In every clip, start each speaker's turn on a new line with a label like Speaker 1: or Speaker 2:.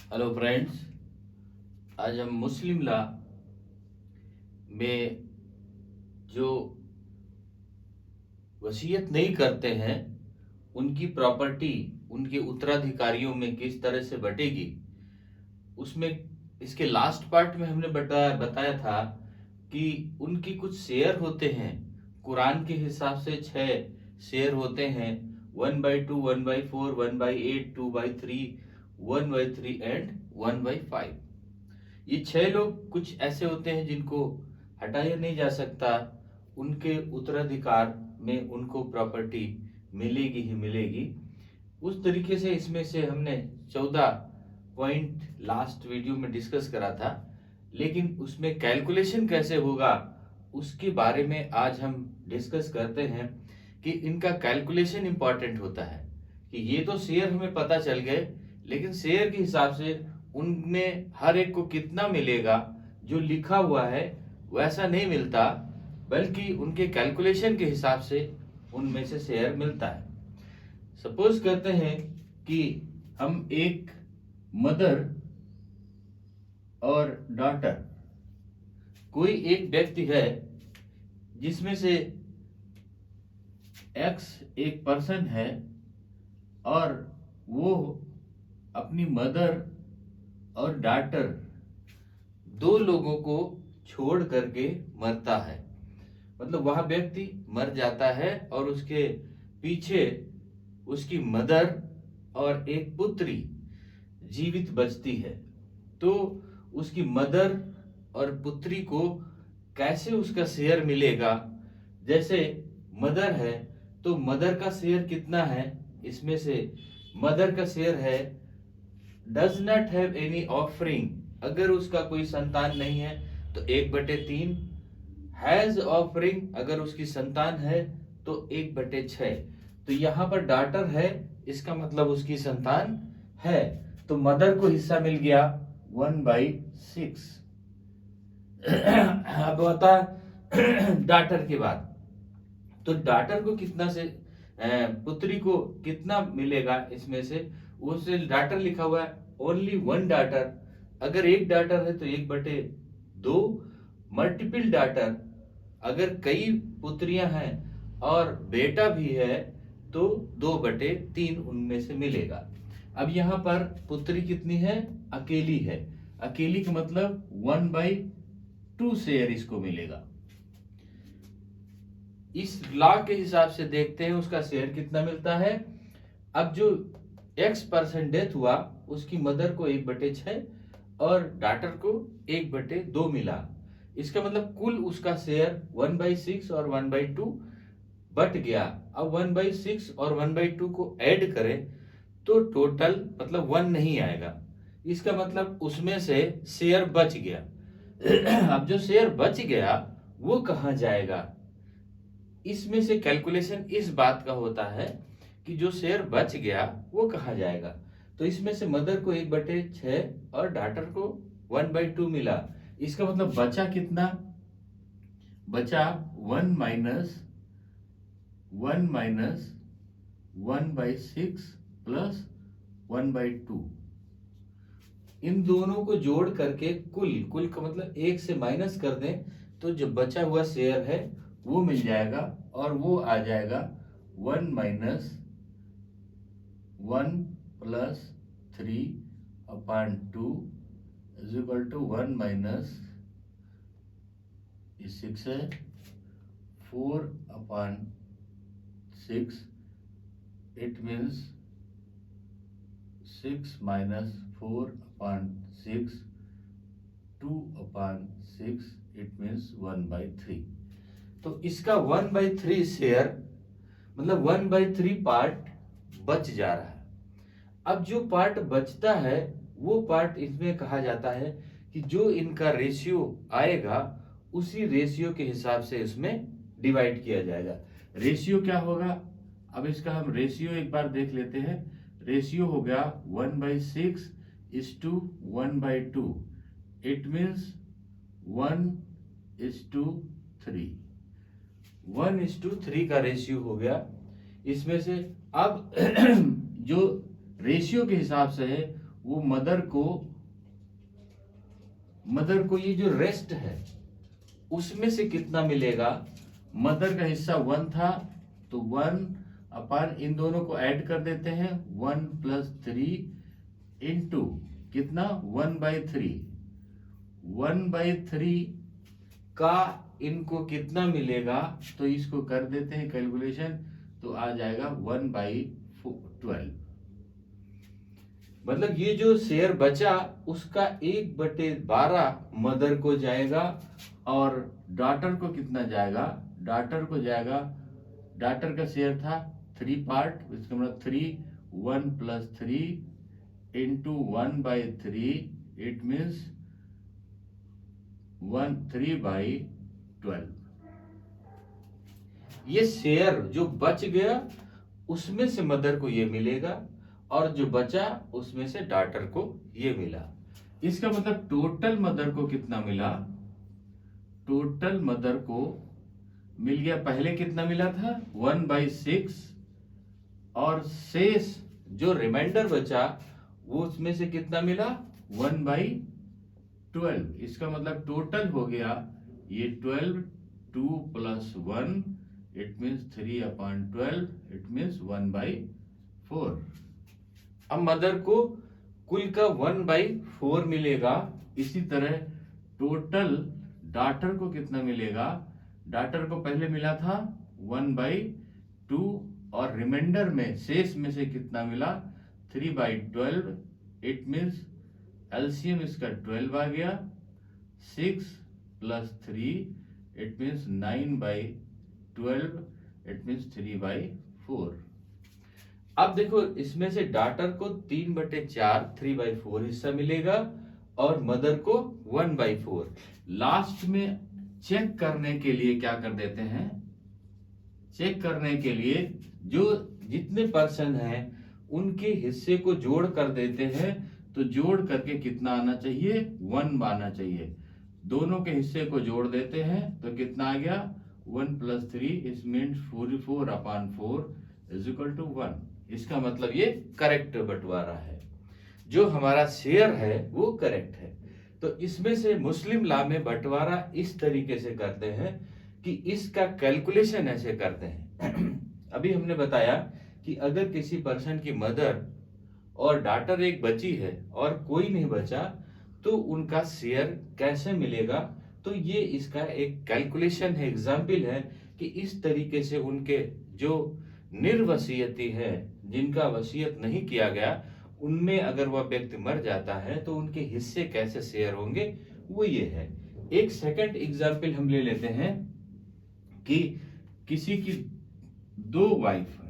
Speaker 1: Hello friends. आज हम मुस्लिम law में जो वसीयत नहीं करते हैं उनकी प्रॉपर्टी उनके उत्तराधिकारियों में किस तरह से बटेगी, उसमें इसके लास्ट पार्ट में हमने बताया था कि उनकी कुछ शेयर होते हैं। कुरान के हिसाब से 6 शेयर होते हैं, 1/2, 1/4, 1/8, 2/3, 1/3 एंड 1/5। ये 6 लोग कुछ ऐसे होते हैं जिनको हटाया नहीं जा सकता। उनके उत्तराधिकार में उनको प्रॉपर्टी मिलेगी ही मिलेगी। उस तरीके से इसमें से हमने 14 पॉइंट लास्ट वीडियो में डिस्कस करा था, लेकिन उसमें कैलकुलेशन कैसे होगा उसके बारे में आज हम डिस्कस करते हैं कि इनका कैलकुलेशन इंपॉर्टेंट होता है। कि ये तो शेयर हमें पता चल गए, लेकिन शेयर के हिसाब से उनमें हर एक को कितना मिलेगा जो लिखा हुआ है वैसा नहीं मिलता, बल्कि उनके कैलकुलेशन के हिसाब से उनमें से शेयर मिलता है। सपोज करते हैं कि हम एक मदर और डॉटर, कोई एक व्यक्ति है जिसमें से एक्स एक पर्सन है और वो अपनी मदर और डॉटर 2 लोगों को छोड़ करके मरता है। मतलब वह व्यक्ति मर जाता है और उसके पीछे उसकी मदर और एक पुत्री जीवित बचती है। तो उसकी मदर और पुत्री को कैसे उसका शेयर मिलेगा? जैसे मदर है तो मदर का शेयर कितना है? इसमें से मदर का शेयर है does not have any offering, अगर उसका कोई संतान नहीं है तो 1/3। हैज ऑफरिंग, अगर उसकी संतान है तो 1/6। तो यहाँ पर डॉटर है, इसका मतलब उसकी संतान है, तो मदर को हिस्सा मिल गया 1/6। अब होता डॉटर के बाद, तो डॉटर को कितना से पुत्री को कितना मिलेगा? इसमें से उससे डॉटर लिखा हुआ है ओनली 1 डॉटर। अगर एक डॉटर है तो 1/2। मल्टीपल डॉटर, अगर कई पुत्रियां हैं और बेटा भी है तो 2/3 उनमें से मिलेगा। अब यहाँ पर पुत्री कितनी है? अकेली है। अकेली का मतलब 1/2 शेयर इसको मिलेगा। इस लॉ के हिसाब से देखते हैं उसका शेयर कितना मिलता है। अब जो एक्स परसेंट डेथ हुआ उसकी मदर को 1/6 और डॉटर को 1/2 मिला। इसका मतलब कुल उसका शेयर 1/6 और 1/2 बट गया। अब 1/6 और 1/2 को ऐड करें तो टोटल मतलब 1 नहीं आएगा। इसका मतलब उसमें से शेयर बच गया। अब जो शेयर बच गया वो कहाँ जाएगा? इसमें से कैलकुलेशन इस बात का होता है कि जो शेयर बच गया वो कहाँ जाएगा। तो इसमें से मदर को 1/6 और डॉटर को 1/2 मिला। इसका मतलब बचा कितना? बचा 1 - 1/6 प्लस 1/2। इन दोनों को जोड़ करके कुल कुल का मतलब 1 से माइनस कर दें तो जो बचा हुआ शेयर है वो मिल जाएगा, और वो आ जाएगा 1 - 1 + 3/2 = 1 - 6 है 4/6। It means 6 - 4/6 2/6, it means 1/3। तो इसका 1/3 शेयर मतलब 1/3 पार्ट बच जा रहा है। अब जो पार्ट बचता है वो पार्ट इसमें कहा जाता है कि जो इनका रेशियो आएगा उसी रेशियो के हिसाब से इसमें डिवाइड किया जाएगा। रेशियो क्या होगा? अब इसका हम रेशियो एक बार देख लेते हैं। रेशियो हो गया 1/6:1/2। It means 1:3। 1:3 का रेशियो हो गया इसमें से। अब जो रेशियो के हिसाब से है वो मदर को ये जो रेस्ट है उसमें से कितना मिलेगा। मदर का हिस्सा 1 था, तो 1 अपन इन दोनों को ऐड कर देते हैं, 1 + 3 इंटू कितना 1/3। 1/3 का इनको कितना मिलेगा, तो इसको कर देते हैं कैलकुलेशन, तो आ जाएगा 1/12। मतलब ये जो शेयर बचा उसका 1/12 मदर को जाएगा, और डॉटर को कितना जाएगा, डॉटर का शेयर था 3 पार्ट, इसका मतलब 3, 1 + 3 इंटू 1/3, इट मीन्स 3/12। ये शेयर जो बच गया उसमें से मदर को ये मिलेगा, और जो बचा उसमें से डॉटर को ये मिला। इसका मतलब टोटल मदर को कितना मिला, टोटल मदर को मिल गया, पहले कितना मिला था 1/6, और शेष जो रिमाइंडर बचा वो उसमें से कितना मिला 1/12। इसका मतलब टोटल हो गया ये 12, 2 + 1 इट मीन्स 3/12, इट मीन्स 1/4। अब मदर को कुल का 1/4 मिलेगा। इसी तरह टोटल डॉटर को कितना मिलेगा, डॉटर को पहले मिला था 1/2, और रिमाइंडर में शेष में से कितना मिला 3/12, इट मीन्स एलसीएम इसका 12 आ गया, 6 + 3 इट मीन्स 9/12, इट मीन्स 3/4। अब देखो इसमें से डॉटर को 3/4 3/4 हिस्सा मिलेगा, और मदर को 1/4। लास्ट में चेक करने के लिए क्या कर देते हैं, चेक करने के लिए जो जितने पर्सन हैं उनके हिस्से को जोड़ कर देते हैं, तो जोड़ करके कितना आना चाहिए 1 आना चाहिए। दोनों के हिस्से को जोड़ देते हैं तो कितना आ गया 1 + 3 इस मीन्स 44/4 = 1। इसका मतलब ये करेक्ट बंटवारा है, जो हमारा शेयर है वो करेक्ट है। तो इसमें से मुस्लिम लॉ में बंटवारा इस तरीके से करते हैं कि इसका कैलकुलेशन ऐसे करते हैं। अभी हमने बताया कि अगर किसी पर्सन की मदर और डॉटर एक बची है और कोई नहीं बचा, तो उनका शेयर कैसे मिलेगा। तो ये इसका एक कैलकुलेशन है, एग्जाम्पल है कि इस तरीके से उनके जो निर्वसीयती है, जिनका वसीयत नहीं किया गया, उनमें अगर वह व्यक्ति मर जाता है तो उनके हिस्से कैसे शेयर होंगे, वो ये है। एक सेकंड एग्जाम्पल हम ले लेते हैं कि किसी की 2 वाइफ है,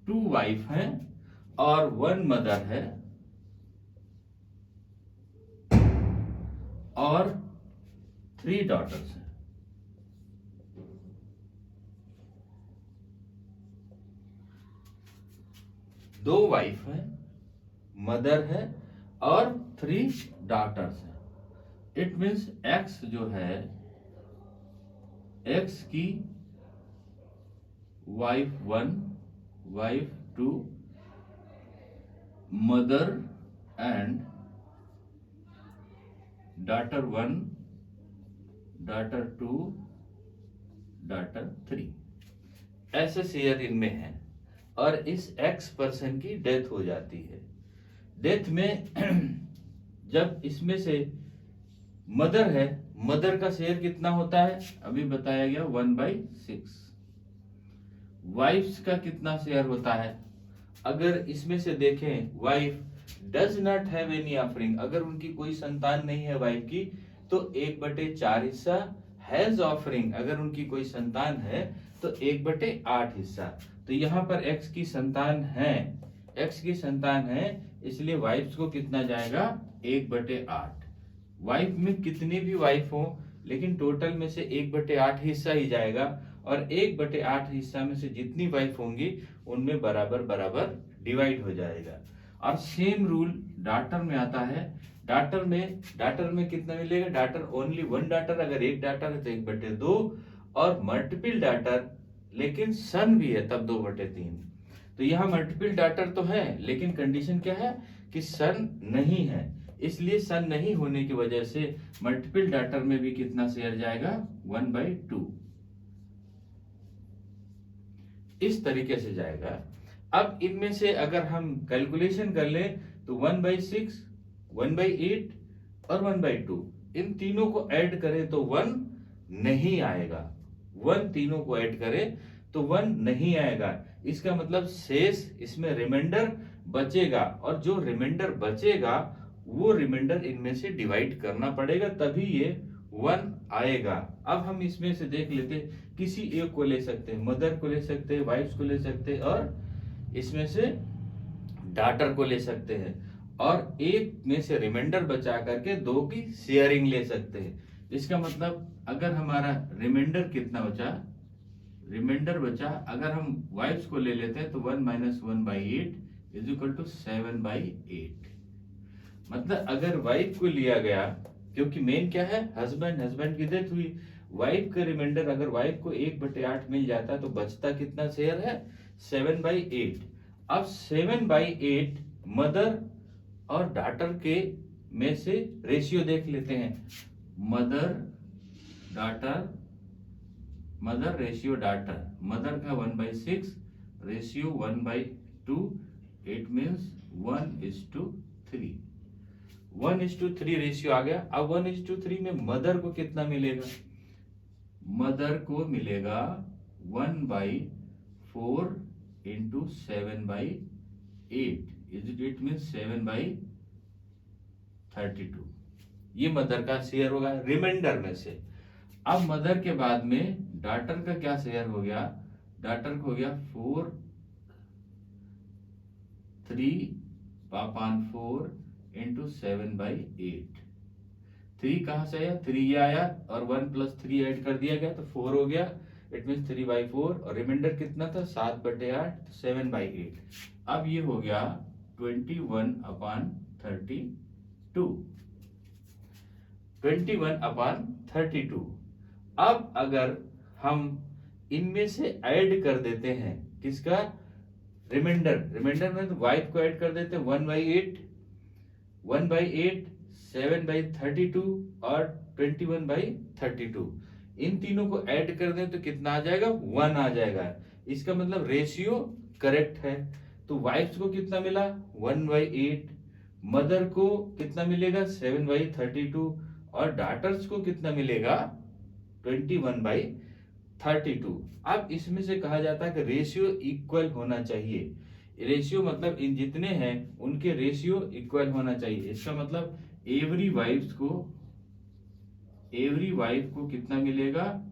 Speaker 1: 2 वाइफ हैं और 1 मदर है और 3 डॉटर्स हैं। दो वाइफ है, मदर है और 3 डॉटर्स हैं। इट मीन्स एक्स जो है, एक्स की wife 1, wife 2, mother and daughter 1, daughter 2, daughter 3, ऐसे शेयर इनमें है। और इस एक्स पर्सन की डेथ हो जाती है। डेथ में जब इसमें से मदर है, मदर का शेयर कितना होता है, अभी बताया गया 1/6। वाइफ्स का कितना शेयर होता है, अगर इसमें से देखें wife does not have any offering, अगर उनकी कोई संतान नहीं है वाइफ की, तो 1/4 हिस्सा। हैज ऑफरिंग, अगर उनकी कोई संतान है तो 1/8 हिस्सा। तो यहाँ पर एक्स की संतान है, एक्स की संतान है, इसलिए वाइफ्स को कितना जाएगा 1/8। वाइफ में कितनी भी वाइफ हो, लेकिन टोटल में से 1/8 हिस्सा ही जाएगा, और 1/8 हिस्सा में से जितनी वाइफ होंगी उनमें बराबर बराबर डिवाइड हो जाएगा। और सेम रूल डॉटर में आता है। डॉटर में कितना मिलेगा, डॉटर ओनली 1 डॉटर, अगर 1 डॉटर है तो 1/2, और मल्टीपल डॉटर लेकिन सन भी है तब 2/3। तो यहाँ मल्टीपल डाटर तो है, लेकिन कंडीशन क्या है कि सन नहीं है, इसलिए सन नहीं होने की वजह से मल्टीपल डाटर में भी कितना शेयर जाएगा, 1/2, इस तरीके से जाएगा। अब इनमें से अगर हम कैलकुलेशन कर लें तो 1/6, 1/8 और 1/2, इन तीनों को ऐड करें तो 1 नहीं आएगा। 1 तीनों को ऐड करें तो 1 नहीं आएगा। इसका मतलब शेष इसमें रिमाइंडर बचेगा, और जो रिमाइंडर बचेगा वो रिमाइंडर इनमें से डिवाइड करना पड़ेगा, तभी ये 1 आएगा। अब हम इसमें से देख लेते, किसी एक को ले सकते हैं, मदर को ले सकते हैं, वाइफ्स को ले सकते हैं, और इसमें से डाटर को ले सकते हैं, और एक में से रिमाइंडर बचा करके 2 की शेयरिंग ले सकते हैं। इसका मतलब अगर हमारा रिमाइंडर कितना बचा, रिमाइंडर बचा, अगर हम वाइफ्स को ले लेते हैं तो 1 - 1/8 इज इक्वल टू 7/8। मतलब अगर वाइफ को लिया गया, क्योंकि मेन क्या है, हस्बैंड की डेथ हुई, वाइफ का रिमाइंडर अगर वाइफ को 1/8 मिल जाता तो बचता कितना शेयर है, 7/8। अब 7/8 मदर और डाटर के में से रेशियो देख लेते हैं, mother daughter, mother ratio daughter, mother का 1/6 रेशियो 1/2, इट मीन्स 1:3, 1:3 रेशियो आ गया। अब 1:3 में मदर को कितना मिलेगा, मदर को मिलेगा 1/4 इंटू 7/8, इट मीन्स 7/32। ये मदर का शेयर होगा रिमाइंडर में से। अब मदर के बाद में डाटर का क्या शेयर हो गया, डाटर को हो गया 3/4 इंटू 7/8। 3 कहां से आया, 3 ये आया, और 1 + 3 ऐड कर दिया गया तो 4 हो गया, इट मीन 3/4, और रिमाइंडर कितना था, 7/8, तो 7/8। अब ये हो गया 21/32, 21/32। अब अगर हम इनमें से ऐड कर देते हैं, किसका, रिमाइंडर में तो वाइफ को ऐड कर देते हैं, 1/8, 7/32 और 21/32, इन तीनों को ऐड कर दें तो कितना आ जाएगा, 1 आ जाएगा। इसका मतलब रेशियो करेक्ट है। तो वाइफ्स को कितना मिला, 1/8, मदर को कितना मिलेगा, 7/32, और डाटर्स को कितना मिलेगा, 21/32। अब इसमें से कहा जाता है कि रेशियो इक्वल होना चाहिए। रेशियो मतलब इन जितने हैं उनके रेशियो इक्वल होना चाहिए। इसका मतलब एवरी वाइफ को कितना मिलेगा,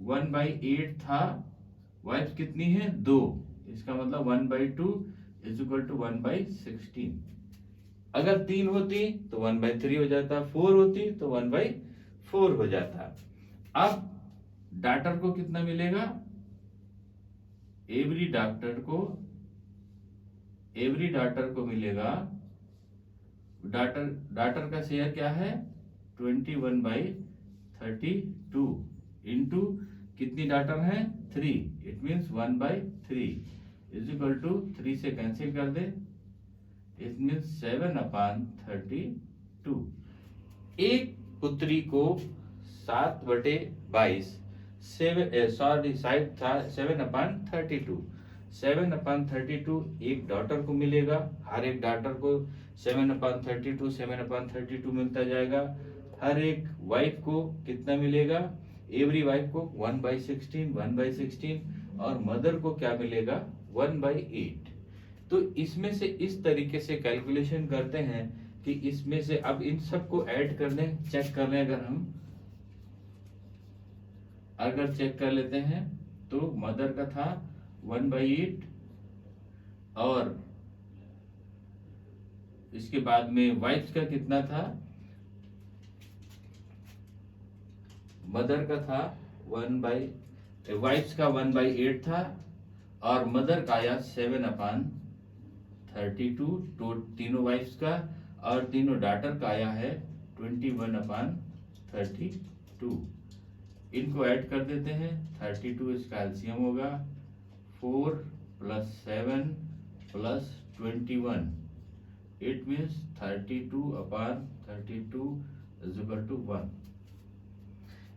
Speaker 1: 1/8 था, वाइफ कितनी है, 2, इसका मतलब 1/2 इज इक्वल टू 1/16। अगर 3 होती तो 1/3 हो जाता, 4 होती तो 1/4 हो जाता। अब डाटर को कितना मिलेगा, एवरी डाटर को मिलेगा, डाटर का शेयर क्या है, 21/32 इंटू कितनी डाटर है, 3, it means 1/3 is equal to 3 से कैंसिल कर दे, इट मीन्स 7/32। एक पुत्री को 7/22, 7/32, 7/32 एक डॉटर को मिलेगा, हर एक डॉटर को 7/32 मिलता जाएगा। हर एक वाइफ को कितना मिलेगा, एवरी वाइफ को 1/16, और मदर को क्या मिलेगा, 1/8। तो इसमें से इस तरीके से कैलकुलेशन करते हैं कि इसमें से अब इन सबको ऐड कर लें, चेक कर लें, अगर चेक कर लेते हैं तो मदर का था 1/8, और इसके बाद में वाइफ का कितना था, मदर का था वाइफ का 1/8 था, और मदर का आया 7/32, तो तीनों वाइफ्स का, और तीनों डॉटर का आया है 21/32। इनको ऐड कर देते हैं, 32 इसका एलसीएम होगा, 4 + 7 plus 21, it means 32/32 is equal to 1।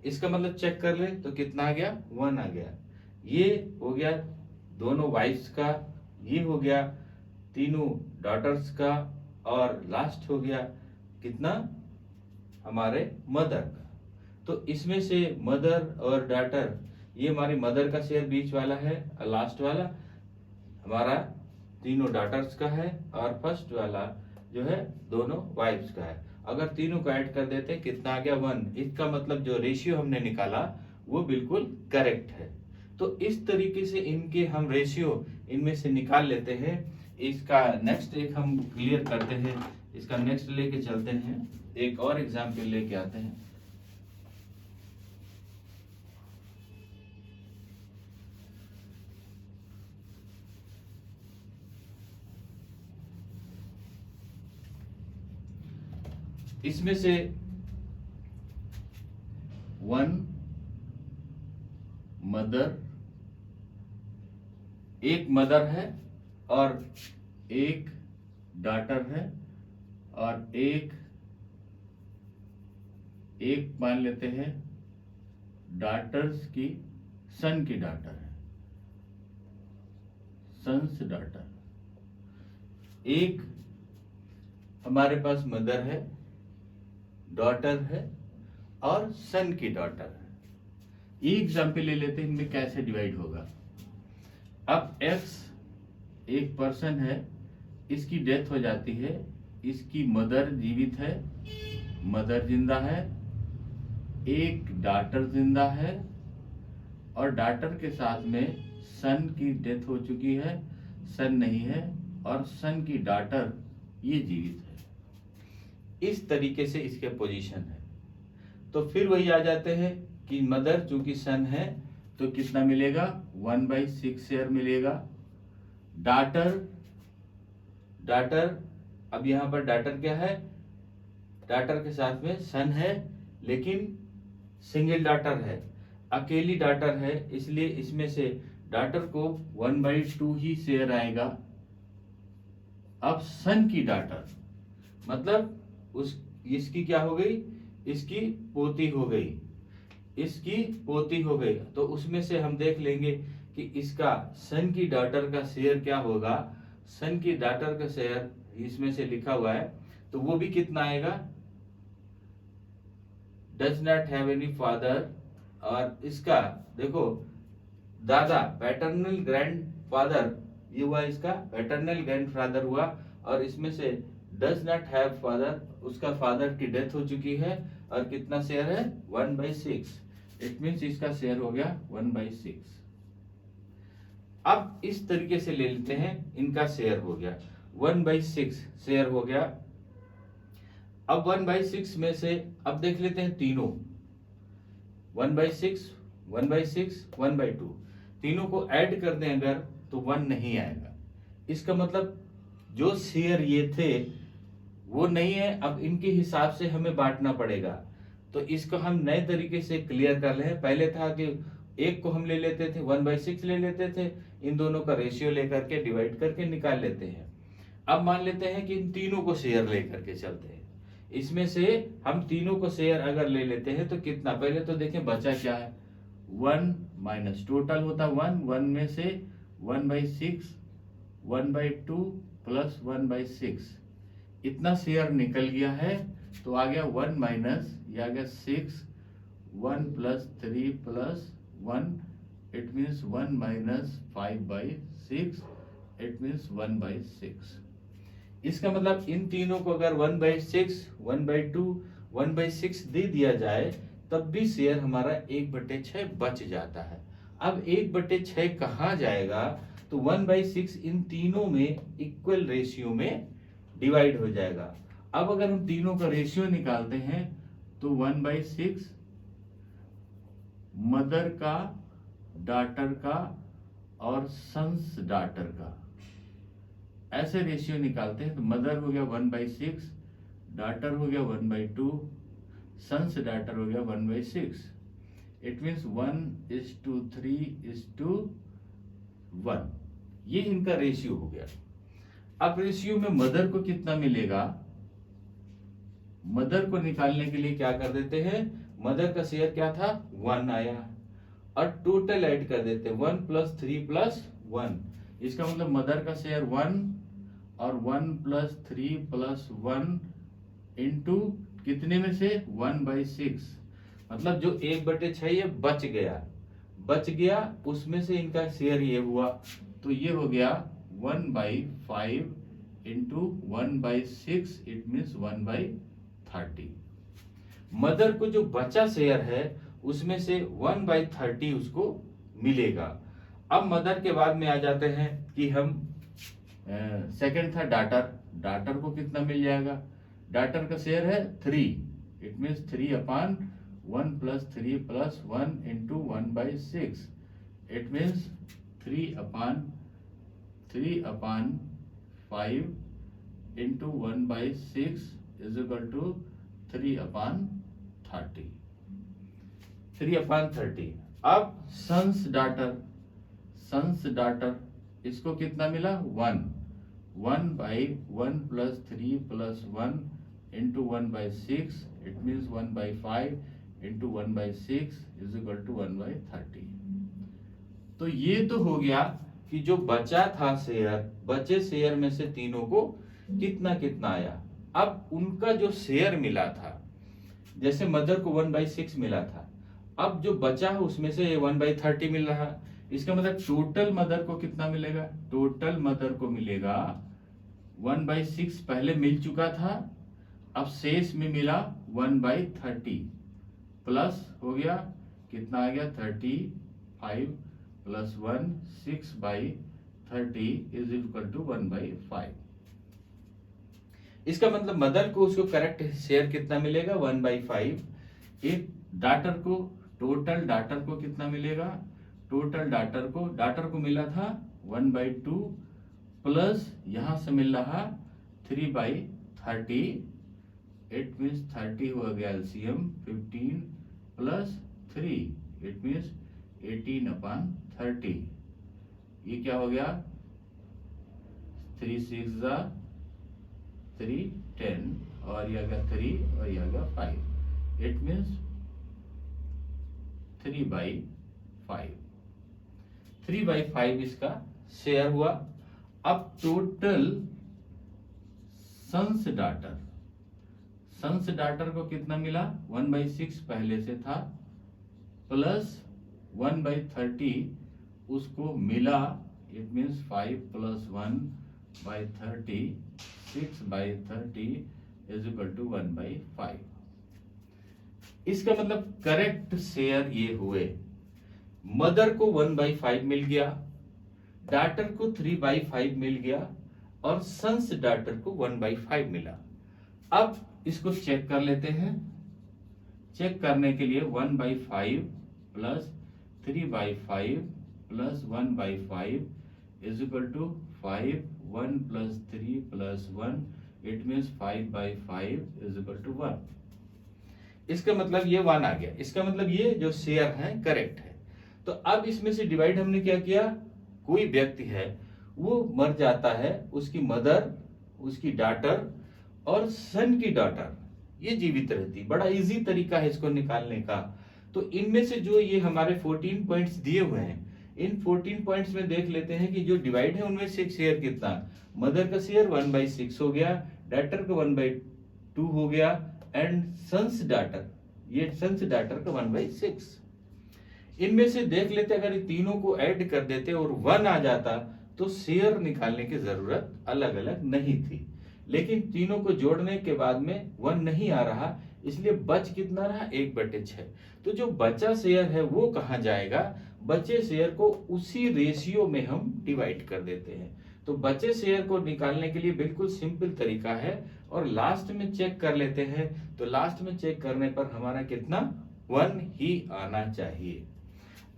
Speaker 1: इसका मतलब चेक कर ले तो कितना आ गया, 1 आ गया। ये हो गया दोनों वाइफ्स का, ये हो गया तीनों डॉटर्स का, और लास्ट हो गया कितना, हमारे मदर का। तो इसमें से मदर और डॉटर, ये हमारी मदर का शेयर बीच वाला है, और लास्ट वाला हमारा तीनों डॉटर्स का है, और फर्स्ट वाला जो है दोनों वाइफ्स का है। अगर तीनों को ऐड कर देते कितना आ गया, 1। इसका मतलब जो रेशियो हमने निकाला वो बिल्कुल करेक्ट है। तो इस तरीके से इनके हम रेशियो इनमें से निकाल लेते हैं। इसका नेक्स्ट एक हम क्लियर करते हैं, इसका नेक्स्ट लेके चलते हैं, एक और एग्जाम्पल लेके आते हैं। इसमें से 1 मदर, एक मदर है और एक डॉटर है, और एक मान लेते हैं डॉटर्स की, सन की डॉटर है, सन्स डॉटर। एक हमारे पास मदर है, डॉटर है, और सन की डॉटर है। ये एग्जाम्पल ले लेते हैं, इनमें कैसे डिवाइड होगा। अब एक्स एक पर्सन है, इसकी डेथ हो जाती है, इसकी मदर जीवित है, मदर जिंदा है, एक डॉटर जिंदा है, और डॉटर के साथ में सन की डेथ हो चुकी है, सन नहीं है, और सन की डॉटर ये जीवित है। इस तरीके से इसके पोजीशन है। तो फिर वही आ जाते हैं कि मदर चूंकि सन है तो कितना मिलेगा, 1/6 शेयर मिलेगा। डॉटर अब यहां पर डॉटर क्या है, डॉटर के साथ में सन है, लेकिन सिंगल डॉटर है, अकेली डॉटर है, इसलिए इसमें से डॉटर को 1/2 ही शेयर आएगा। अब सन की डॉटर मतलब इसकी क्या हो गई, इसकी पोती हो गई, इसकी पोती हो गई। तो उसमें से हम देख लेंगे कि इसका सन की डॉटर का शेयर क्या होगा। सन की डॉटर का शेयर इसमें से लिखा हुआ है, तो वो भी कितना आएगा, does not have any father. और इसका देखो दादा, पैटर्नल ग्रैंड फादर, ये हुआ इसका पैटर्नल ग्रैंड फादर हुआ, और इसमें से डज नॉट हैव फादर, उसका फादर की डेथ हो चुकी है, और कितना शेयर है, 1/6। इट मीन्स इसका शेयर हो गया 1/6। अब इस तरीके से ले लेते हैं, इनका शेयर हो गया 1/6 शेयर हो गया। अब 1/6 में से अब देख लेते हैं तीनों, 1/6, 1/6, 1/2, तीनों को ऐड कर दें अगर तो 1 नहीं आएगा। इसका मतलब जो शेयर ये थे वो नहीं है, अब इनके हिसाब से हमें बांटना पड़ेगा। तो इसको हम नए तरीके से क्लियर कर ले। पहले था कि एक को हम ले लेते थे, 1/6 ले लेते थे, इन दोनों का रेशियो लेकर के डिवाइड करके निकाल लेते हैं। अब मान लेते हैं कि इन तीनों को शेयर लेकर के चलते हैं। इसमें से हम तीनों को शेयर अगर ले लेते हैं तो कितना, पहले तो देखें बचा क्या है, 1 माइनस टोटल होता 1 में से 1/6, 1/2 प्लस 1/6, इतना शेयर निकल गया है। तो आ गया 1 माइनस, ये आ गया 6, 1 plus 3 plus 1, it means 1 minus 5/6, it means 1/6। इसका मतलब इन तीनों को अगर 1/6, 1/2, 1/6 दे दिया जाए तब भी शेयर हमारा 1/6 बच जाता है। अब 1/6 कहाँ जाएगा, तो 1/6 इन तीनों में इक्वल रेशियो में डिवाइड हो जाएगा। अब अगर हम तीनों का रेशियो निकालते हैं तो 1/6 मदर का, डॉटर का और सन्स डॉटर का, ऐसे रेशियो निकालते हैं। तो मदर हो गया 1/6, डॉटर हो गया 1/2, सन्स डॉटर हो गया 1/6। इट मीन्स 1:3:1, ये इनका रेशियो हो गया। अब रेशियो में मदर को कितना मिलेगा, मदर को निकालने के लिए क्या कर देते हैं, मदर का शेयर क्या था 1 आया और टोटल ऐड कर देते हैं 1 + 3 + 1। इसका मतलब मदर का शेयर 1 और 1 + 3 + 1 इंटू कितने में से 1/6, मतलब जो 1/6 ये बच गया उसमें से इनका शेयर ये हुआ, तो ये हो गया 1/5 इंटू 1/6, इट मीन्स 1/30। मदर को जो बचा शेयर है उसमें से 1/30 उसको मिलेगा। अब मदर के बाद में आ जाते हैं कि हम सेकंड था डाटर को कितना मिल जाएगा, डाटर का शेयर है 3, it means 3/1 + 3 + 1 into 1/6, it means 3/5 into 1/6 is equal to 3/30। अब सन्स डाटर इसको कितना मिला 1/1 + 3 + 1 into 1/6, it means 1/5 into 1/6 is equal to 1/30। तो ये तो हो गया कि जो बचा था शेयर, बचे शेयर में से तीनों को कितना कितना आया। अब उनका जो शेयर मिला था, जैसे मदर को 1/6 मिला था, अब जो बचा है उसमें से 1/30 मिल रहा, इसका मतलब टोटल मदर को कितना मिलेगा, टोटल मदर को मिलेगा 1/6 पहले मिल चुका था, अब शेष में मिला 1/30 प्लस हो गया कितना आ गया 35 + 1 6/30 इज इक्वल टू 1/5। इसका मतलब मदर को उसको करेक्ट शेयर कितना मिलेगा 1/5। एक टोटल डाटर को कितना मिलेगा, टोटल डाटर को मिला था 1/2 प्लस यहां से मिल रहा 3/30, इट मीन्स 30 हो गया एलसीएम 15 + 3, इट मीन्स 18/30। ये क्या हो गया 3 6 3 10 और यह गया 3 और यह गया 5, इट मीन्स 3/5 इसका शेयर हुआ। अब टोटल सन्स डाटर को कितना मिला 1/6 पहले से था प्लस 1/30 उसको मिला, it means 5 + 1/30 6/30 is equal to 1/5। इसका मतलब करेक्ट शेयर ये हुए, मदर को 1/5 मिल गया, डाटर को 3/5 मिल गया और सन्स डाटर को 1/5 मिला। अब इसको चेक कर लेते हैं। चेक करने के लिए 1/5 + 3/5 + 1/5 is equal to 5 1 + 3 + 1, it means 5/5 is equal to 1। इसका मतलब ये 1 आ गया, इसका मतलब ये जो शेयर है करेक्ट है। तो अब इसमें से डिवाइड हमने क्या किया, कोई व्यक्ति है वो मर जाता है, उसकी मदर, उसकी डाटर और सन की डॉटर ये जीवित रहती। बड़ा इजी तरीका है इसको निकालने का। तो इनमें से जो ये हमारे 14 पॉइंट्स दिए हुए हैं, इन 14 पॉइंट्स में देख लेते हैं कि जो डिवाइड है उनमें से शेयर कितना, मदर का शेयर 1/6 हो गया, डाटर का 1/2 हो गया एंड सन्स डाटर का 1/6। इनमें से देख लेते अगर ये तीनों को ऐड कर देते और 1 आ जाता तो शेयर निकालने की जरूरत अलग अलग नहीं थी, लेकिन तीनों को जोड़ने के बाद में 1 नहीं आ रहा, इसलिए बच कितना रहा 1/6। तो जो बचा शेयर है वो कहाँ जाएगा, बचे शेयर को उसी रेशियो में हम डिवाइड कर देते हैं। तो बचे शेयर को निकालने के लिए बिल्कुल सिंपल तरीका है और लास्ट में चेक कर लेते हैं। तो लास्ट में चेक करने पर हमारा कितना 1 ही आना चाहिए।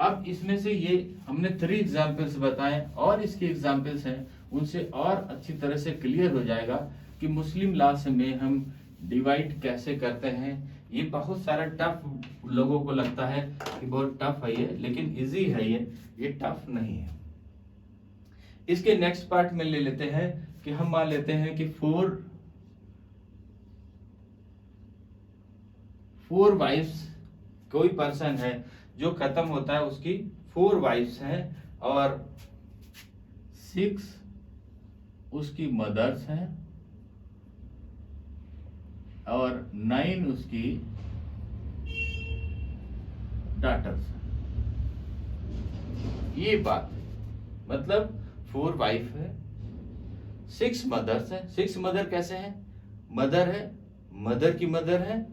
Speaker 1: अब इसमें से ये हमने 3 एग्जाम्पल्स बताए और इसके एग्जाम्पल्स हैं, उनसे और अच्छी तरह से क्लियर हो जाएगा कि मुस्लिम लॉ में हम डिवाइड कैसे करते हैं। ये बहुत सारा टफ लोगों को लगता है कि बहुत टफ है ये, लेकिन इजी है ये टफ नहीं है। इसके नेक्स्ट पार्ट में ले लेते हैं कि हम मान लेते हैं कि फोर वाइफ्स, कोई पर्सन है जो खत्म होता है उसकी 4 वाइफ्स हैं और 6 उसकी मदर्स हैं और 9 उसकी डॉटर्स हैं। ये बात है, मतलब 4 वाइफ है, 6 मदर्स है। 6 मदर कैसे हैं? मदर है, मदर की मदर है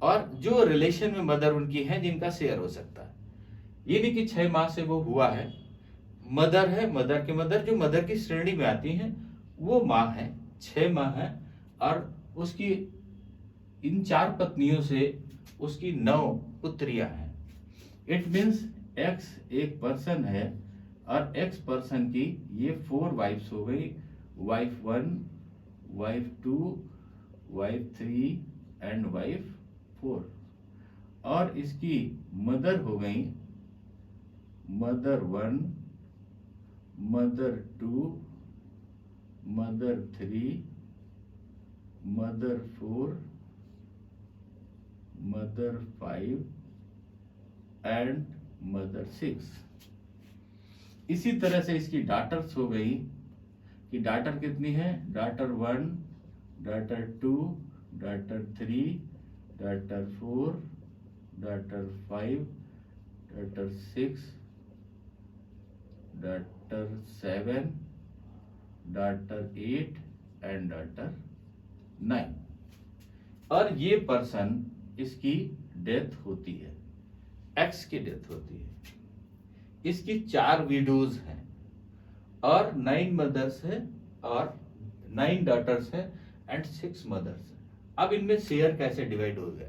Speaker 1: और जो रिलेशन में मदर उनकी है जिनका शेयर हो सकता है। ये नहीं कि 6 माह से वो हुआ है। मदर है, मदर की मदर जो मदर की श्रेणी में आती हैं वो माँ है, 6 माह है और उसकी इन 4 पत्नियों से उसकी 9 पुत्रियां हैं। इट मीन्स एक्स एक पर्सन है और एक्स पर्सन की ये 4 वाइफ्स हो गई, wife 1, wife 2, wife 3 and wife 4। और इसकी मदर हो गई mother 1, mother 2, mother 3, mother 4, mother 5 and mother 6। इसी तरह से इसकी डॉटर्स हो गई कि डॉटर कितनी है? Daughter 1, daughter 2, daughter 3, daughter 4, daughter 5, daughter 6, daughter 7, daughter 8 and daughter 9। और ये पर्सन इसकी डेथ होती है, एक्स की डेथ होती है। इसकी 4 विडोज हैं और 9 मदर्स है और 9 डॉटर्स है एंड 6 मदर्स है। अब इनमें शेयर कैसे डिवाइड हो गया?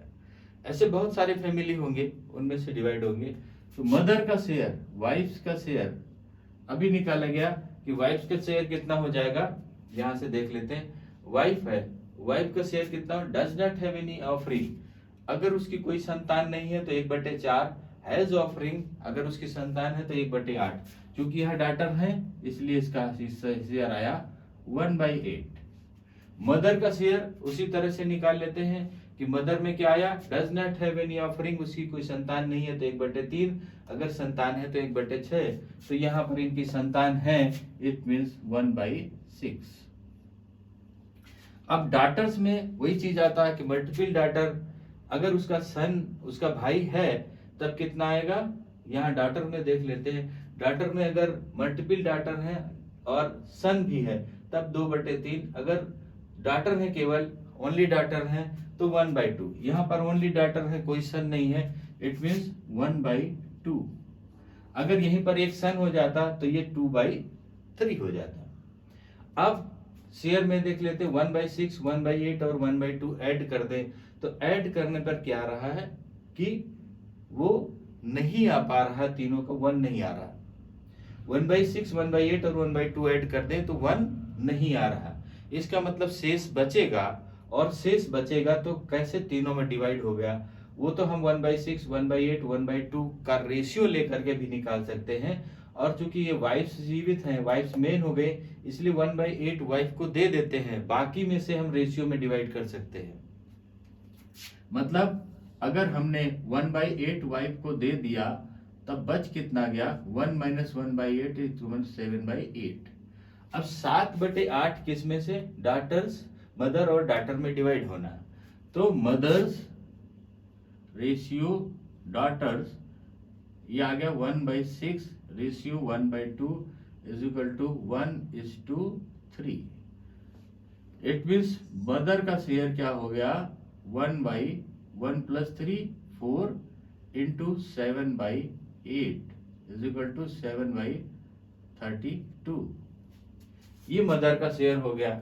Speaker 1: ऐसे बहुत सारे फैमिली होंगे, उनमें से डिवाइड होंगे। तो मदर का शेयर, वाइफ्स का शेयर अभी निकाला गया कि वाइफ्स का शेयर कितना हो जाएगा। यहां से देख लेते हैं। वाइफ है, वाइफ का शेयर कितना? Does not have any offering, अगर उसकी कोई संतान नहीं है तो 1/4। हैज ऑफरिंग, अगर उसकी संतान है तो 1/8। क्योंकि यह डॉटर है इसलिए इसका शेयर आया 1/8। मदर का शेयर उसी तरह से निकाल लेते हैं कि मदर में क्या आया? Does not have any offering, उसकी कोई संतान नहीं है तो 1/3, अगर संतान है तो 1/6। तो यहाँ पर इनकी संतान है, इट मीन्स 1/6। अब डॉटर्स में वही चीज आता है कि मल्टीपल डॉटर, अगर उसका सन, उसका भाई है तब कितना आएगा? यहाँ डॉटर में देख लेते हैं। डॉटर में अगर मल्टीपल डॉटर है और सन भी है तब 2/3। अगर डॉटर है केवल, ओनली डॉटर है तो 1/2। यहाँ पर ओनली डॉटर है, कोई सन नहीं है, इट मीन्स 1/2। अगर यहीं पर एक सन हो जाता तो ये 2/3 हो जाता। अब शेयर में देख लेते, 1/6, 1/8 और 1/2 ऐड कर दे तो ऐड करने पर क्या आ रहा है कि वो नहीं आ पा रहा, तीनों का 1 नहीं आ रहा। 1/6, 1/8 और 1/2 ऐड कर दे तो 1 नहीं आ रहा। इसका मतलब शेष बचेगा, और शेष बचेगा तो कैसे तीनों में डिवाइड हो गया वो तो हम 1/6, 1/8, 1/2 का रेशियो लेकर के भी निकाल सकते हैं। और चूंकि ये वाइफ्स जीवित हैं, वाइफ्स मेन हो गए, इसलिए 1/8 वाइफ को दे देते हैं, बाकी में से हम रेशियो में डिवाइड कर सकते हैं। मतलब अगर हमने 1/8 वाइफ को दे दिया तब बच कितना गया? 1 - 1/8 = 7/8। अब 7/8 किस में से? डॉटर्स, मदर और डॉटर में डिवाइड होना है। तो मदर्स रेशियो डॉटर्स, ये आ गया 1/6 रेशियो 1/2 = 1:3। इट मीन्स मदर का शेयर क्या हो गया? 1/1 + 3 4 × 7/8 = 7/32। ये मदर का शेयर हो गया।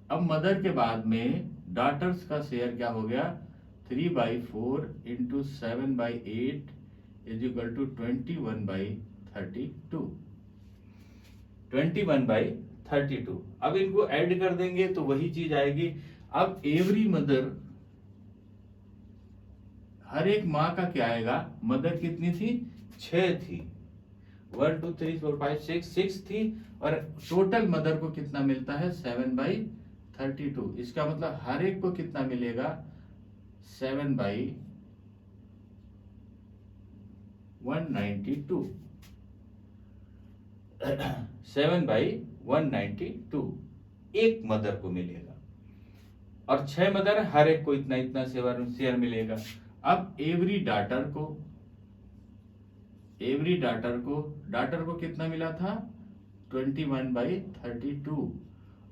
Speaker 1: अब मदर के बाद में डॉटर्स का शेयर क्या हो गया? 3/4 × 7/8 = 21/32। 21/32। अब इनको ऐड कर देंगे तो वही चीज आएगी। अब एवरी मदर, हर एक माँ का क्या आएगा? मदर कितनी थी? 6 थी। 1 2 3 4 5 6 थी, और टोटल मदर को कितना मिलता है 7/32। इसका मतलब हर एक को कितना मिलेगा 7/192। 7/192 एक मदर को मिलेगा, और 6 मदर हर एक को इतना इतना शेयर मिलेगा। अब एवरी डाटर को कितना मिला था 21/32।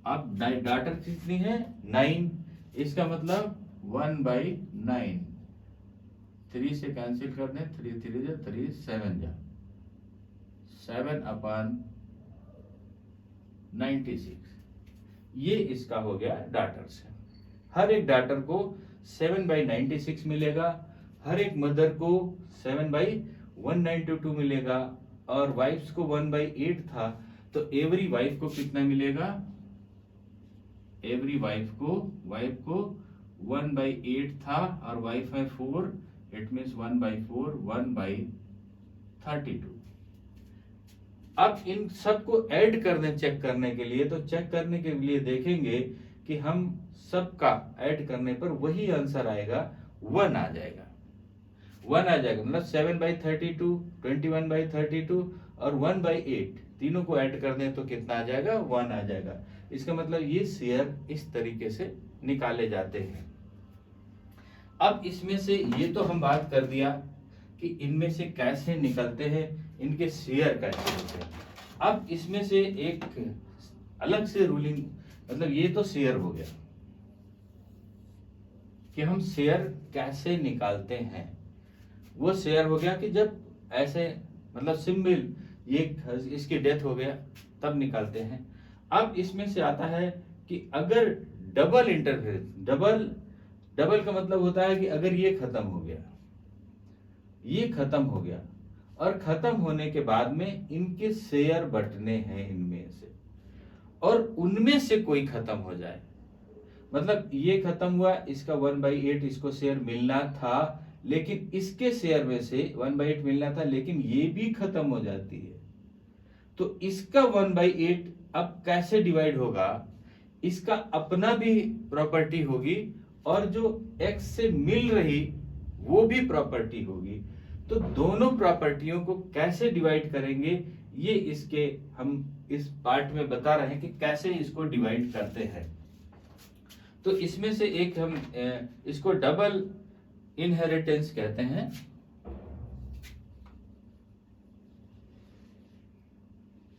Speaker 1: अब डाटर कितनी है 9, इसका मतलब 1/9। 3 से कैंसिल कर दें, 3 3 जा 3 7 जा 7/96। ये इसका हो गया डाटर से। हर एक डाटर को 7/96 मिलेगा, हर एक मदर को 7/192 मिलेगा, और वाइफ्स को 1/8 था, तो एवरी वाइफ को कितना मिलेगा, एवरी वाइफ को 1/8 था, और वाइफ है 4, इट मीन्स 1/4 1/32। अब इन सबको ऐड कर दें चेक करने के लिए, तो चेक करने के लिए देखेंगे कि हम सबका ऐड करने पर वही आंसर आएगा, 1 आ जाएगा। 1 आ जाएगा, मतलब 7/32, 21/32 और 1/8 तीनों को ऐड कर दें तो कितना आ जाएगा 1 आ जाएगा। इसका मतलब ये शेयर इस तरीके से निकाले जाते हैं। अब इसमें से ये तो हम बात कर दिया कि इनमें से कैसे निकलते हैं, इनके शेयर कैसे होते हैं। अब इसमें से एक अलग से रूलिंग, मतलब ये तो शेयर हो गया कि हम शेयर कैसे निकालते हैं। वो शेयर हो गया कि जब ऐसे मतलब सिंपल ये इसकी डेथ हो गया तब निकालते हैं। अब इसमें से आता है कि अगर डबल इंटरफेरेंस, डबल का मतलब होता है कि अगर ये खत्म हो गया, ये खत्म हो गया, और खत्म होने के बाद में इनके शेयर बंटने हैं इनमें से, और उनमें से कोई खत्म हो जाए, मतलब ये खत्म हुआ, इसका 1/8 इसको शेयर मिलना था, लेकिन इसके शेयर में से 1/8 मिलना था, लेकिन ये भी खत्म हो जाती है, तो इसका 1/8 अब कैसे डिवाइड होगा, इसका अपना भी प्रॉपर्टी होगी, और जो x से मिल रही वो भी प्रॉपर्टी होगी। तो दोनों प्रॉपर्टियों को कैसे डिवाइड करेंगे, ये इसके हम इस पार्ट में बता रहे हैं कि कैसे इसको डिवाइड करते हैं। तो इसमें से एक हम इसको डबल इनहेरिटेंस कहते हैं।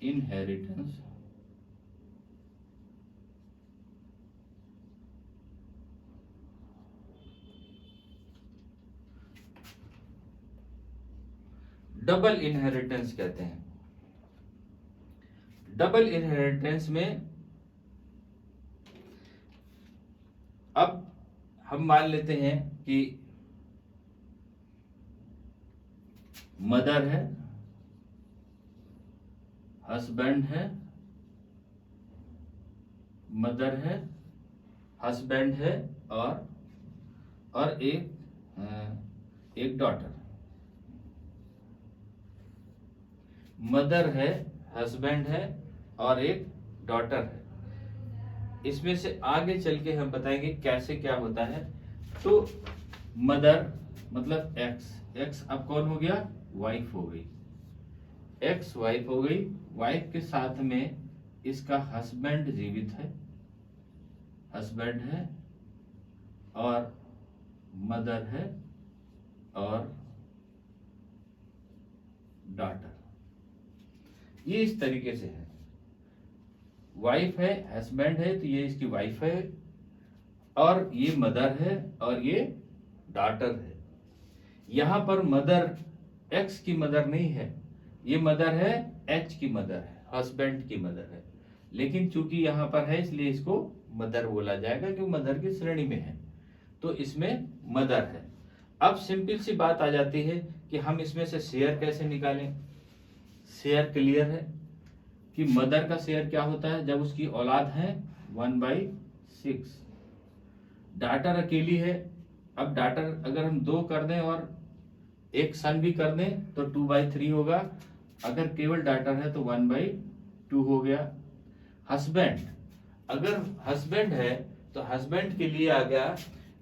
Speaker 1: इनहेरिटेंस डबल इनहेरिटेंस कहते हैं। डबल इनहेरिटेंस में अब हम मान लेते हैं कि मदर है, हस्बैंड है, मदर है, हस्बैंड है, और एक डॉटर। मदर है, हस्बैंड है, और एक डॉटर है। इसमें से आगे चल के हम बताएंगे कैसे क्या होता है। तो मदर मतलब एक्स अब कौन हो गया, वाइफ हो गई, एक्स वाइफ हो गई। वाइफ के साथ में इसका हस्बैंड जीवित है, हस्बैंड है, और मदर है, और डॉटर। ये इस तरीके से है, वाइफ है, हस्बैंड है, तो ये इसकी वाइफ है, और ये मदर है, और ये डॉटर है। यहां पर मदर एक्स की मदर नहीं है, ये मदर है एच की मदर है, हस्बैंड की मदर है, लेकिन चूंकि यहां पर है इसलिए इसको मदर बोला जाएगा क्योंकि मदर की श्रेणी में है, तो इसमें मदर है। अब सिंपल सी बात आ जाती है कि हम इसमें से शेयर कैसे निकालें। शेयर क्लियर है कि मदर का शेयर क्या होता है जब उसकी औलाद है 1/6। डाटर अकेली है, अब डाटर अगर हम 2 कर दें और एक सन भी कर दें तो 2/3 होगा, अगर केवल डॉटर है तो 1/2 हो गया। हस्बैंड, अगर हस्बैंड है तो हस्बैंड के लिए आ गया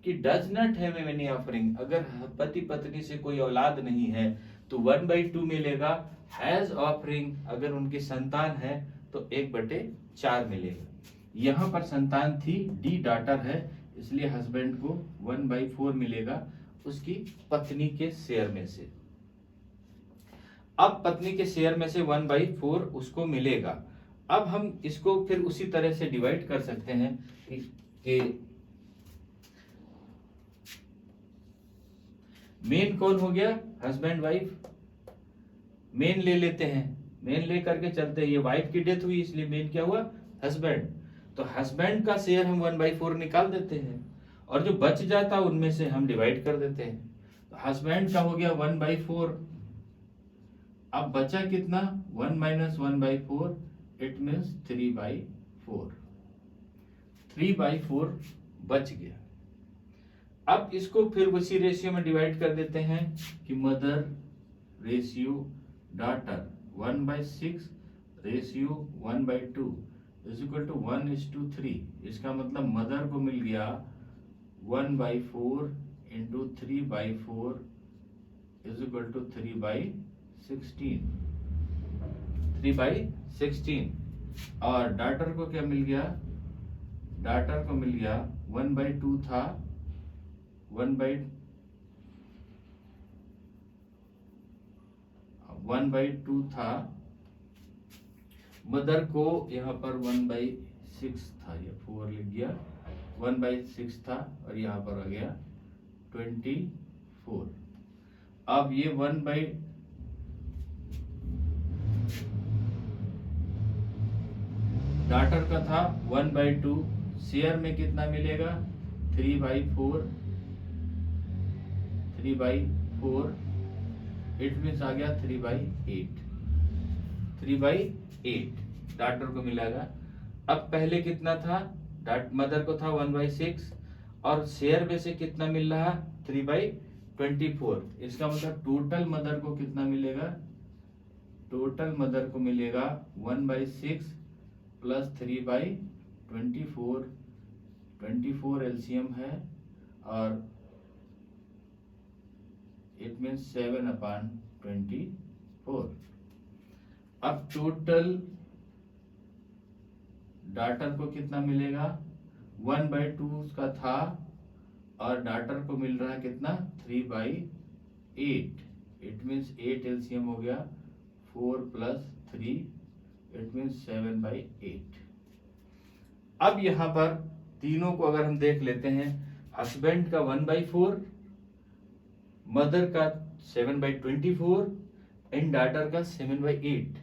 Speaker 1: कि does not have any offering, अगर पति पत्नी से कोई औलाद नहीं है तो 1/2 मिलेगा। हैज ऑफरिंग, अगर उनकी संतान है तो 1/4 मिलेगा। यहाँ पर संतान थी, डी डॉटर है, इसलिए हस्बैंड को 1/4 मिलेगा उसकी पत्नी के शेयर में से। अब पत्नी के शेयर में से 1/4 उसको मिलेगा। अब हम इसको फिर उसी तरह से डिवाइड कर सकते हैं कि मेन कौन हो गया, हस्बैंड वाइफ। मेन ले लेते हैं, मेन ले करके चलते हैं। ये वाइफ की डेथ हुई इसलिए मेन क्या हुआ, हस्बैंड। तो हस्बैंड का शेयर हम 1/4 निकाल देते हैं और जो बच जाता उनमें से हम डिवाइड कर देते हैं। तो हस्बैंड का हो गया 1/4। अब बचा कितना, 1 - 1/4, इट मीन्स 3/4। 3/4 बच गया। अब इसको फिर उसी रेशियो में डिवाइड कर देते हैं कि mother ratio daughter 1/6 ratio 1/2 is equal to 1:3। इसका मतलब मदर को मिल गया 1/4 इंटू 3/4 इज इक्वल टू 3/16। 3/16। और डॉटर को क्या मिल गया, डॉटर को मिल गया 1/2 था, 1/2 था। मदर को यहाँ पर 1/6 था, ये 4 लिख गया, 1/6 था और यहाँ पर आ गया 24। अब ये डॉटर का था 1/2, शेयर में कितना मिलेगा 3/4, 3/4 इट मीन्स आ गया 3/8, 3/8 डॉटर को मिलेगा। अब पहले कितना था, मदर को था 1/6 और शेयर में से कितना मिल रहा 3/24। इसका मतलब टोटल मदर को कितना मिलेगा, टोटल मदर को मिलेगा 1/6 प्लस 3/24। 24 एलसीएम है और इट मीन्स 7/24। अब टोटल डॉटर को कितना मिलेगा, 1/2 उसका था और डॉटर को मिल रहा है कितना 3/8। इट मीन्स 8 एलसीएम हो गया, 4 + 3 इट मीन्स 7/8। अब यहाँ पर तीनों को अगर हम देख लेते हैं, हस्बैंड का 1/4, मदर का 7/24 एंड डॉटर का 7/8।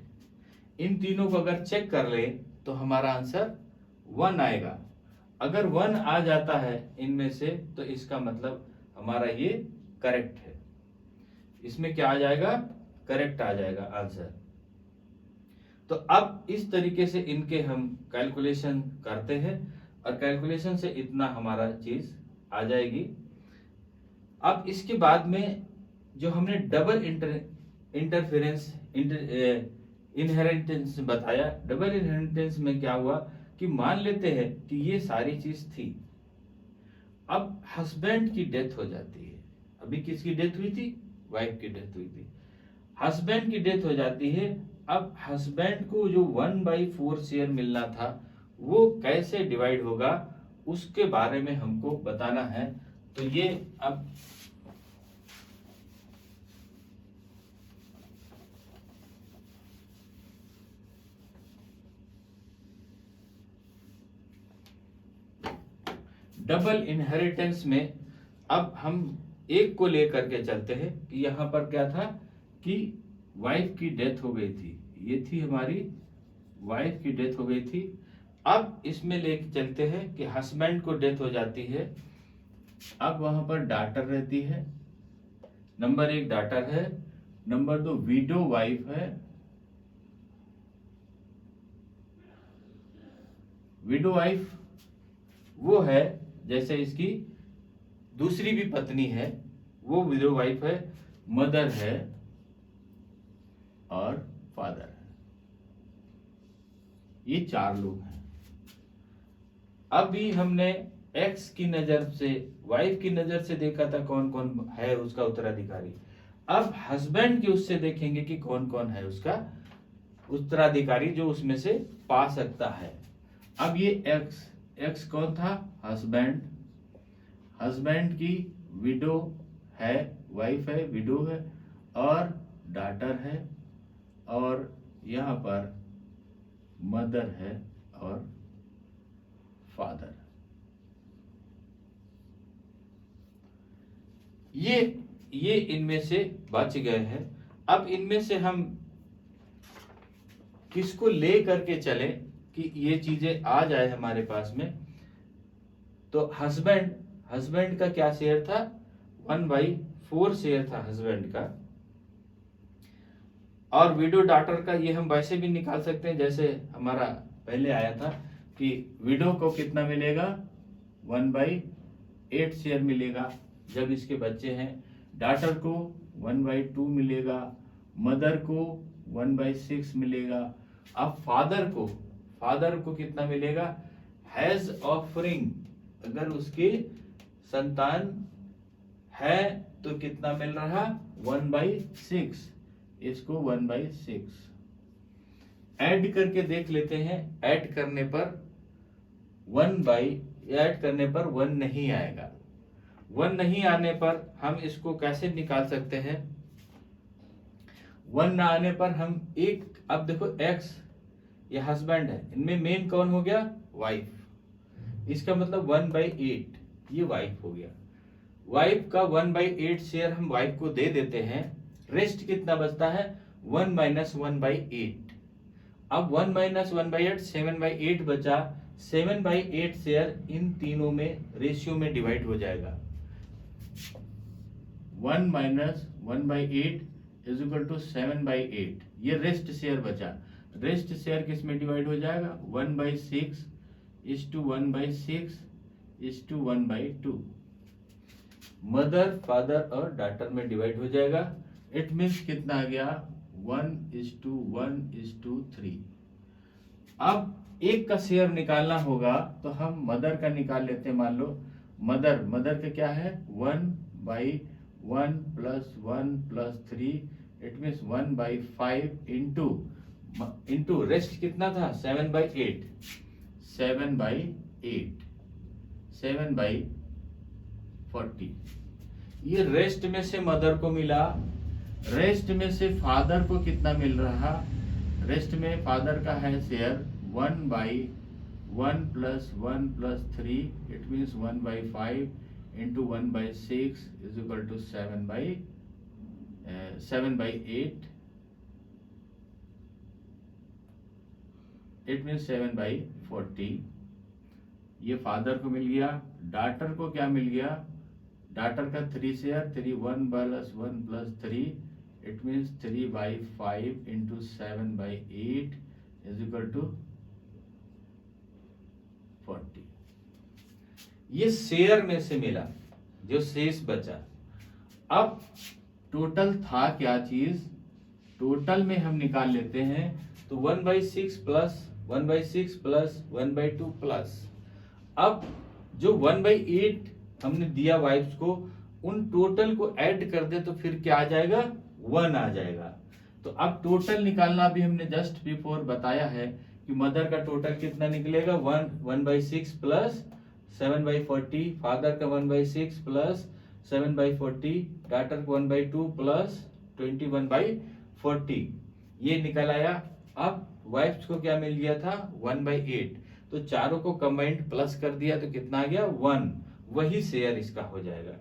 Speaker 1: इन तीनों को अगर चेक कर ले तो हमारा आंसर 1 आएगा। अगर 1 आ जाता है इनमें से तो इसका मतलब हमारा ये करेक्ट है। इसमें क्या आ जाएगा, करेक्ट आ जाएगा आंसर। तो अब इस तरीके से इनके हम कैलकुलेशन करते हैं और कैलकुलेशन से इतना हमारा चीज आ जाएगी। अब इसके बाद में जो हमने डबल इंटरफेरेंस इनहेरिटेंस बताया, डबल इनहेरिटेंस में क्या हुआ कि मान लेते हैं कि ये सारी चीज थी, अब हस्बैंड की डेथ हो जाती है। अभी किसकी डेथ हुई थी, वाइफ की डेथ हुई थी, हस्बैंड की डेथ हो जाती है। अब हस्बैंड को जो 1/4 शेयर मिलना था वो कैसे डिवाइड होगा उसके बारे में हमको बताना है। तो ये अब डबल इनहेरिटेंस में अब हम एक को लेकर के चलते हैं कि यहाँ पर क्या था कि वाइफ की डेथ हो गई थी, ये थी हमारी वाइफ की डेथ हो गई थी। अब इसमें लेके चलते हैं कि हस्बैंड को डेथ हो जाती है। अब वहां पर डॉटर रहती है, नंबर 1 डॉटर है, नंबर 2 विडो वाइफ है। विडो वाइफ वो है जैसे इसकी दूसरी भी पत्नी है, वो विडो वाइफ है, मदर है और फादर है। ये 4 लोग हैं। अभी हमने एक्स की नजर से, वाइफ की नजर से देखा था कौन कौन है उसका उत्तराधिकारी। अब हस्बैंड की उससे देखेंगे कि कौन कौन है उसका उत्तराधिकारी जो उसमें से पा सकता है। अब ये एक्स कौन था? हस्बैंड। हस्बैंड की विडो है, वाइफ है, विडो है, और डॉटर है, और यहां पर मदर है और फादर। ये इनमें से बच गए हैं। अब इनमें से हम किसको ले करके चले कि ये चीजें आ जाए हमारे पास में? तो हस्बैंड का क्या शेयर था? 1/4 शेयर था हस्बैंड का। और विडो डॉटर का ये हम वैसे भी निकाल सकते हैं जैसे हमारा पहले आया था कि विडो को कितना मिलेगा? 1/8 शेयर मिलेगा जब इसके बच्चे हैं। डॉटर को 1/2 मिलेगा, मदर को 1/6 मिलेगा। अब फादर को कितना मिलेगा? हैज ऑफरिंग, अगर उसकी संतान है तो कितना मिल रहा? 1/6, इसको 1/6 ऐड करके देख लेते हैं। ऐड करने पर 1 नहीं आएगा। 1 नहीं आने पर हम इसको कैसे निकाल सकते हैं? 1 ना आने पर हम अब देखो एक्स ये हस्बैंड है, इनमें मेन कौन हो गया? वाइफ। इसका मतलब 1/8 ये वाइफ हो गया। वाइफ का 1/8 शेयर हम वाइफ को दे देते हैं। रेस्ट कितना बचता है? 1 - 1/8। अब 1 - 1/8 7/8 बचा। 7/8 शेयर इन तीनों में रेशियो में डिवाइड हो जाएगा। 1 - 1/8 इज इक्वल टू 7/8। ये रेस्ट शेयर बचा। रेस्ट शेयर किस में डिवाइड हो जाएगा? 1/6 is to 1/6 is to 1/2। Mother, father और डॉटर में डिवाइड हो जाएगा। इट मीन्स कितना आ गया? 1:1:3। अब एक का शेयर निकालना होगा तो हम मदर का निकाल लेते हैं। मान लो मदर का क्या है? 1/1 + 1 + 3, इट मीन्स 1/5 इंटू रेस्ट कितना था? 7/8। 7/40। ये रेस्ट में से मदर को मिला। रेस्ट में से फादर को कितना मिल रहा? रेस्ट में फादर का है share 1/1 + 1 + 3, it means 1/5 into 1/6 is equal to 7/8, it means 7/40। ये फादर को मिल गया। डॉटर को क्या मिल गया? डॉटर का 3 share, 3 1 + 1 + 3, it means 3/5 into 7/8 is equal to 40। ये शेयर में से मिला जो शेष बचा। अब टोटल था क्या चीज? टोटल में हम निकाल लेते हैं तो 1/6 प्लस 1/6 प्लस 1/2 प्लस, अब जो 1/8 हमने दिया वाइफ्स को, उन टोटल को ऐड कर दे तो फिर क्या आ जाएगा? 1 आ जाएगा। तो अब टोटल निकालना भी हमने जस्ट बिफोर बताया है कि मदर का टोटल कितना निकलेगा? 1/6 प्लस 7/40, फादर का 1/6 प्लस 7/40, डॉटर को 1/2 प्लस 21/40, ये निकल आया। अब वाइफ्स को क्या मिल गया था? 1/8, तो चारों को कंबाइंड प्लस कर दिया तो कितना आ गया? 1। वही शेयर इसका हो जाएगा।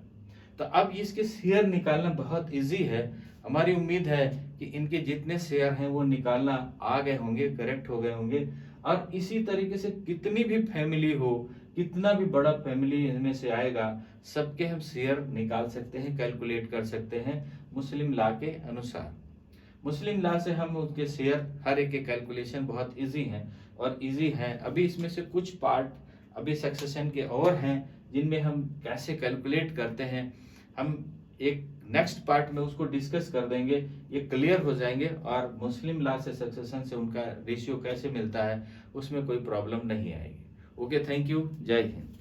Speaker 1: तो अब इसके शेयर निकालना बहुत इजी है। हमारी उम्मीद है कि इनके जितने शेयर हैं वो निकालना आ गए होंगे, करेक्ट हो गए होंगे। और इसी तरीके से कितनी भी फैमिली हो, कितना भी बड़ा फैमिली इनमें से आएगा, सबके हम शेयर निकाल सकते हैं, कैलकुलेट कर सकते हैं मुस्लिम लॉ के अनुसार। मुस्लिम लॉ से हम उनके शेयर हर एक के कैलकुलेशन बहुत इजी हैं और इजी है। अभी इसमें से कुछ पार्ट अभी सक्सेशन के और हैं जिनमें हम कैसे कैलकुलेट करते हैं, हम एक नेक्स्ट पार्ट में उसको डिस्कस कर देंगे, ये क्लियर हो जाएंगे, और मुस्लिम लॉ से सक्सेशन से उनका रेशियो कैसे मिलता है उसमें कोई प्रॉब्लम नहीं आएगी। ओके, थैंक यू, जय हिंद।